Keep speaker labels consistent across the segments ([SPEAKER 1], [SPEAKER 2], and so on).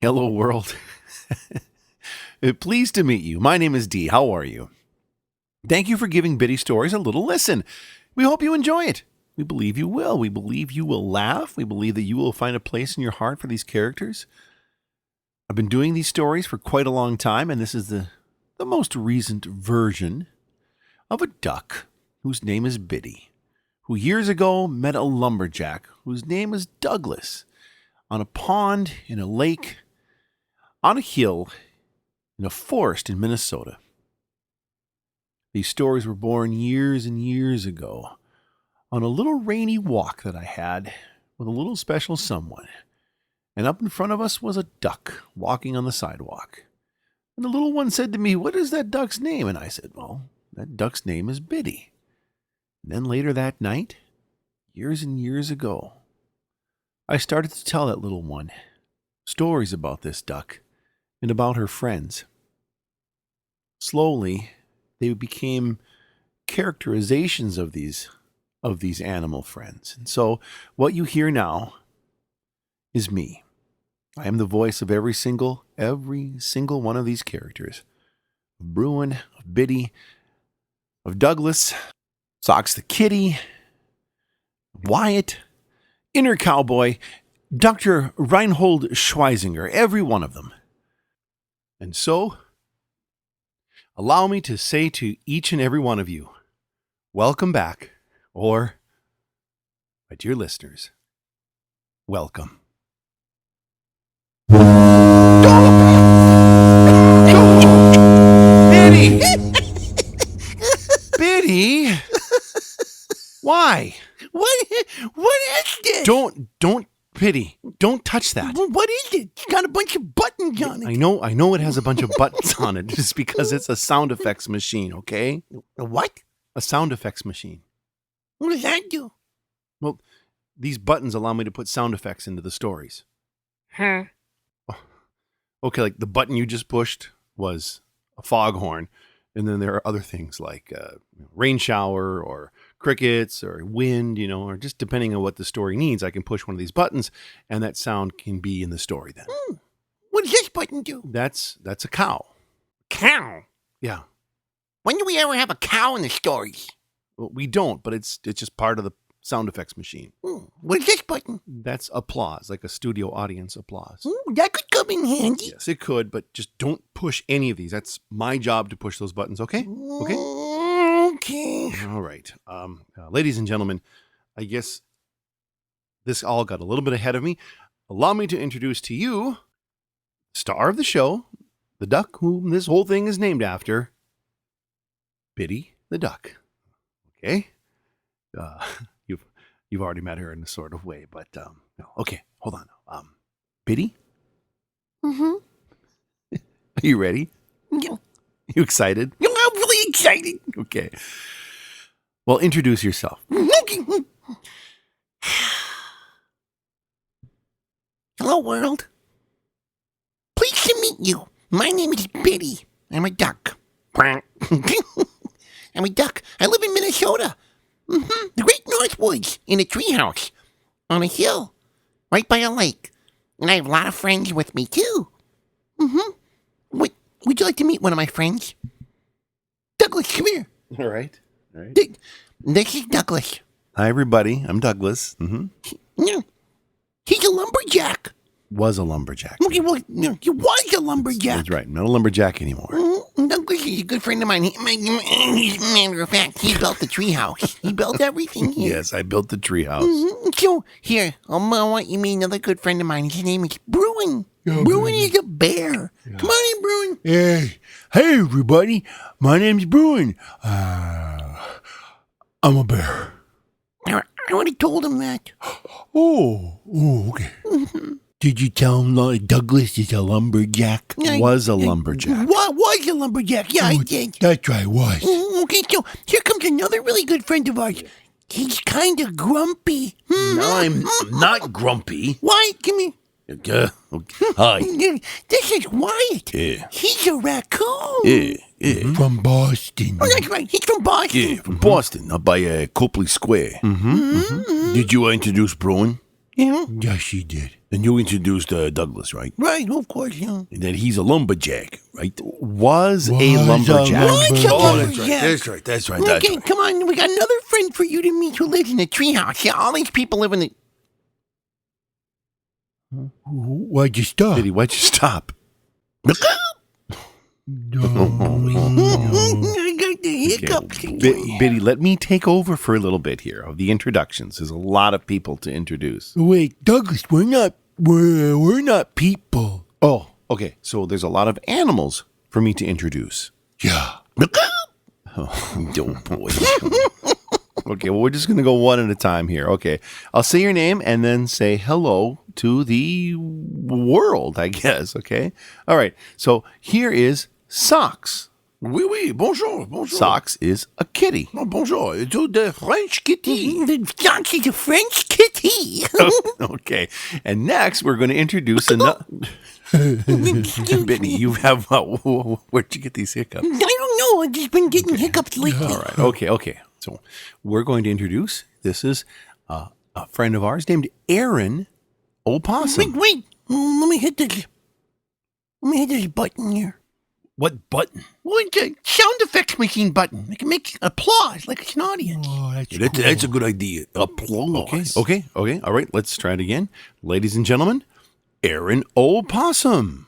[SPEAKER 1] Hello, world. Pleased to meet you. My name is Dee. How are you? Thank you for giving Biddy Stories a little listen. We hope you enjoy it. We believe you will. We believe you will laugh. We believe that you will find a place in your heart for these characters. I've been doing these stories for quite a long time, and this is the most recent version of a duck whose name is Biddy, who years ago met a lumberjack whose name is Douglas on a pond, in a lake, on a hill, in a forest in Minnesota. These stories were born years and years ago on a little rainy walk that I had with a little special someone. And up in front of us was a duck walking on the sidewalk. And the little one said to me, "What is that duck's name?" And I said, "Well, that duck's name is Biddy." And then later that night, years and years ago, I started to tell that little one stories about this duck and about her friends. Slowly, they became characterizations of these animal friends. And so what you hear now is me. I am the voice of every single one of these characters. Of Bruin, of Biddy, of Douglas, Socks the kitty, Wyatt, Inner Cowboy, Dr. Reinhold Schweisinger, every one of them. And so, allow me to say to each and every one of you, welcome back, or, my dear listeners, welcome. Biddy! Biddy! Why?
[SPEAKER 2] What is this?
[SPEAKER 1] Don't, Biddy, don't touch that.
[SPEAKER 2] What is it? It's got a bunch of buttons on it.
[SPEAKER 1] I know it has a bunch of buttons on it just because it's a sound effects machine, okay?
[SPEAKER 2] A what?
[SPEAKER 1] A sound effects machine.
[SPEAKER 2] What does that do?
[SPEAKER 1] Well, these buttons allow me to put sound effects into the stories.
[SPEAKER 2] Huh?
[SPEAKER 1] Okay, like the button you just pushed was a foghorn, and then there are other things like rain shower or crickets or wind, or just depending on what the story needs, I can push one of these buttons, and that sound can be in the story then.
[SPEAKER 2] What does this button do?
[SPEAKER 1] That's a cow.
[SPEAKER 2] Cow?
[SPEAKER 1] Yeah.
[SPEAKER 2] When do we ever have a cow in the stories?
[SPEAKER 1] Well, we don't, but it's just part of the sound effects machine.
[SPEAKER 2] What is this button?
[SPEAKER 1] That's applause, like a studio audience applause.
[SPEAKER 2] That could come in handy.
[SPEAKER 1] Yes, it could, but just don't push any of these. That's my job to push those buttons, okay?
[SPEAKER 2] Okay.
[SPEAKER 1] All right. Ladies and gentlemen, I guess this all got a little bit ahead of me. Allow me to introduce to you star of the show, the duck whom this whole thing is named after, Biddy the duck. Okay? You've already met her in a sort of way, but okay, hold on. Biddy?
[SPEAKER 2] Mm-hmm.
[SPEAKER 1] Are you ready?
[SPEAKER 2] Yeah.
[SPEAKER 1] You excited?
[SPEAKER 2] I'm really excited.
[SPEAKER 1] Okay. Well, introduce yourself.
[SPEAKER 2] Okay. Hello, world. Pleased to meet you. My name is Biddy. I'm a duck. I'm a duck. I live in Minnesota. The Great Northwoods, in a treehouse, on a hill, right by a lake. And I have a lot of friends with me, too. Would you like to meet one of my friends? Douglas, come here.
[SPEAKER 1] All right.
[SPEAKER 2] This is Douglas.
[SPEAKER 1] Hi, everybody. I'm Douglas.
[SPEAKER 2] Yeah. He's a lumberjack.
[SPEAKER 1] Was a lumberjack.
[SPEAKER 2] Okay, well, he was a lumberjack.
[SPEAKER 1] That's right. I'm not a lumberjack anymore.
[SPEAKER 2] Douglas is a good friend of mine. Matter of fact, he built the treehouse. He built everything here.
[SPEAKER 1] Yes, I built the treehouse.
[SPEAKER 2] So, here, I want you to meet another good friend of mine. His name is Bruin. Bruin is a bear. Yeah. Come on in, Bruin.
[SPEAKER 3] Hey, everybody. My name's Bruin. I'm a bear.
[SPEAKER 2] I already told him that.
[SPEAKER 3] Oh, okay. Did you tell him Douglas is a lumberjack?
[SPEAKER 1] Was a lumberjack.
[SPEAKER 2] Was a lumberjack. Yeah, I did.
[SPEAKER 3] That's right, was.
[SPEAKER 2] Okay, so here comes another really good friend of ours. He's kind of grumpy.
[SPEAKER 1] No, I'm not grumpy.
[SPEAKER 2] Why? Come here.
[SPEAKER 1] Okay. Hi.
[SPEAKER 2] This is Wyatt.
[SPEAKER 1] Yeah.
[SPEAKER 2] He's a raccoon.
[SPEAKER 1] Yeah.
[SPEAKER 3] From Boston.
[SPEAKER 2] Oh, that's right. He's from Boston.
[SPEAKER 1] Yeah, from Boston, up by Copley Square. Did you introduce Bruin?
[SPEAKER 2] Yeah.
[SPEAKER 3] Yes, she did.
[SPEAKER 4] And you introduced Douglas, right?
[SPEAKER 2] Right, of course, yeah.
[SPEAKER 4] And that he's a lumberjack, right?
[SPEAKER 1] Was a
[SPEAKER 3] Was a
[SPEAKER 1] lumberjack.
[SPEAKER 3] lumberjack.
[SPEAKER 4] Oh, that's right.
[SPEAKER 2] Okay, come on. We got another friend for you to meet who lives in a treehouse. Yeah, all these people live in the...
[SPEAKER 3] Why'd you stop?
[SPEAKER 1] Biddy, why'd you stop?
[SPEAKER 2] I got the hiccups.
[SPEAKER 1] Biddy, let me take over for a little bit here of the introductions. There's a lot of people to introduce.
[SPEAKER 3] Wait, Douglas, we're not people.
[SPEAKER 1] Oh, okay. So there's a lot of animals for me to introduce.
[SPEAKER 3] Yeah.
[SPEAKER 1] Oh boy. Okay, well, we're just going to go one at a time here. Okay. I'll say your name and then say hello to the world, I guess. Okay. All right. So here is Socks.
[SPEAKER 4] Oui, bonjour.
[SPEAKER 1] Socks is a kitty.
[SPEAKER 4] Oh, bonjour. To the French kitty.
[SPEAKER 2] The donkey's a French kitty.
[SPEAKER 1] Okay. And next, we're going to introduce another. Biddy, you have, where'd you get these hiccups?
[SPEAKER 2] I don't know. I've just been getting hiccups lately.
[SPEAKER 1] All right. Okay. So we're going to introduce, this is a friend of ours named Aaron Opossum.
[SPEAKER 2] Wait. Let me hit this. Button here.
[SPEAKER 4] What button?
[SPEAKER 2] Well, it's a sound effects machine button. It can make applause like it's an audience.
[SPEAKER 3] Oh, that's
[SPEAKER 4] That's a good idea. Applause.
[SPEAKER 1] Okay. All right. Let's try it again. Ladies and gentlemen, Aaron Opossum.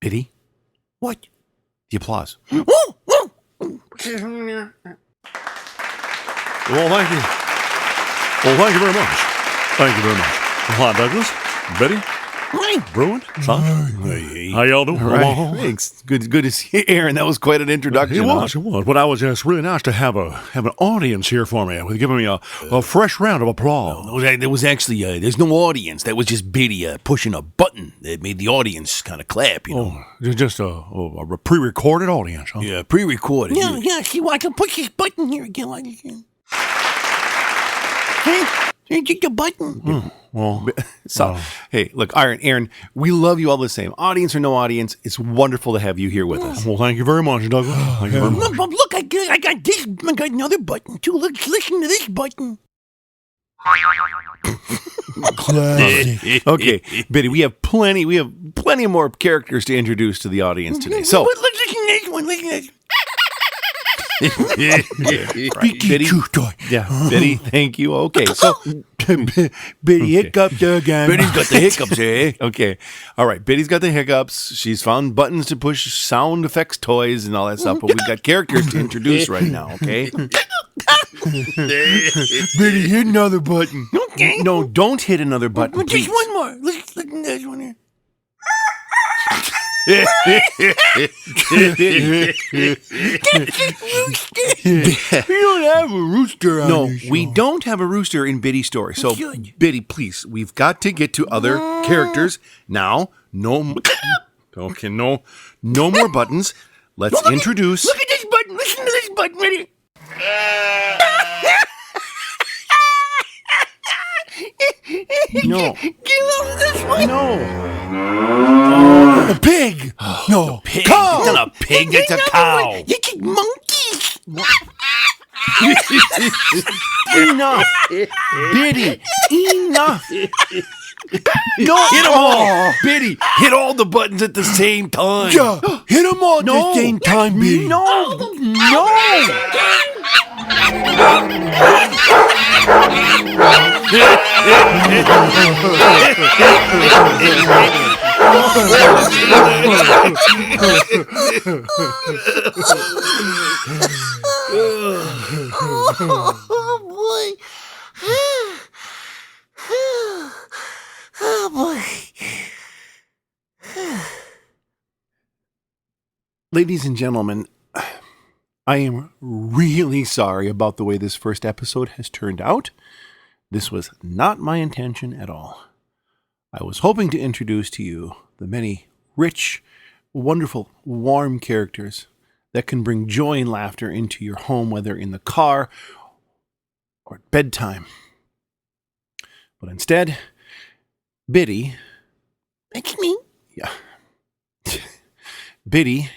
[SPEAKER 1] Biddy,
[SPEAKER 2] What?
[SPEAKER 1] the applause.
[SPEAKER 2] Oh!
[SPEAKER 1] Well, thank you. Well, thank you very much. Hi, Douglas. Betty.
[SPEAKER 2] Hi.
[SPEAKER 1] Bruin. Son.
[SPEAKER 4] Hey.
[SPEAKER 5] How y'all doing?
[SPEAKER 1] All right. Thanks. Good to see you, Aaron. That was quite an introduction.
[SPEAKER 5] It was. But I was just really nice to have an audience here for me, with giving me a fresh round of applause.
[SPEAKER 4] There was actually, there's no audience. That was just Biddy pushing a button that made the audience kind of clap, you know.
[SPEAKER 5] Just a pre-recorded audience, huh?
[SPEAKER 4] Yeah, pre-recorded.
[SPEAKER 2] Yeah. See, I can push this button here again. Like again. Hey, hit the button.
[SPEAKER 5] Well,
[SPEAKER 1] Hey, look, Aaron, we love you all the same. Audience or no audience, it's wonderful to have you here with us.
[SPEAKER 5] well, thank you very much, Douglas. Thank you very much.
[SPEAKER 2] Look, I got this. I got another button too. Let's listen to this button.
[SPEAKER 3] classic.
[SPEAKER 1] Okay, Biddy, we have plenty more characters to introduce to the audience today. So,
[SPEAKER 2] Let's listen to this one. Listen to this.
[SPEAKER 1] right, Biddy, Biddy, thank you. Okay, so
[SPEAKER 3] Biddy hiccuped again.
[SPEAKER 4] Biddy's got the hiccups, eh?
[SPEAKER 1] okay, all right. Biddy's got the hiccups. She's found buttons to push sound effects, toys, and all that stuff. But we've got characters to introduce right now. Okay.
[SPEAKER 3] Biddy hit another button.
[SPEAKER 2] Okay.
[SPEAKER 1] No, don't hit another button,
[SPEAKER 2] Well,
[SPEAKER 1] please.
[SPEAKER 2] just one more. Listen to this one here.
[SPEAKER 3] You don't have a rooster on
[SPEAKER 1] No,
[SPEAKER 3] your show.
[SPEAKER 1] we don't have a rooster in Biddy's story. So,
[SPEAKER 2] Good.
[SPEAKER 1] Biddy, please, we've got to get to other characters now. No more buttons. Let's introduce.
[SPEAKER 2] Look at this button. Listen to this button. Ready?
[SPEAKER 1] No,
[SPEAKER 2] Get over this one.
[SPEAKER 1] no.
[SPEAKER 3] A pig. No.
[SPEAKER 4] Pig.
[SPEAKER 3] Cow.
[SPEAKER 4] It's not a pig, it's a
[SPEAKER 2] Another
[SPEAKER 4] cow.
[SPEAKER 2] one. You get monkeys.
[SPEAKER 1] Enough, Biddy. Enough. No,
[SPEAKER 4] Hit them all. Biddy, hit all the buttons at the same time.
[SPEAKER 3] Yeah. Hit them all at
[SPEAKER 1] No.
[SPEAKER 3] the same time, Biddy.
[SPEAKER 1] No.
[SPEAKER 2] Oh boy. Oh boy.
[SPEAKER 1] Ladies and gentlemen, I am really sorry about the way this first episode has turned out. This was not my intention at all. I was hoping to introduce to you the many rich, wonderful, warm characters that can bring joy and laughter into your home, whether in the car or at bedtime. But instead, Biddy,
[SPEAKER 2] That's me.
[SPEAKER 1] yeah, Biddy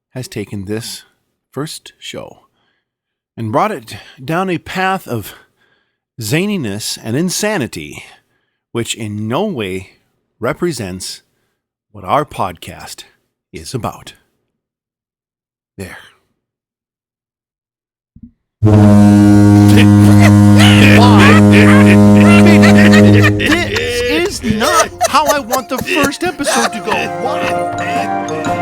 [SPEAKER 1] has taken this first show and brought it down a path of zaniness, and insanity, which in no way represents what our podcast is about. There. This is not how I want the first episode to go. Why?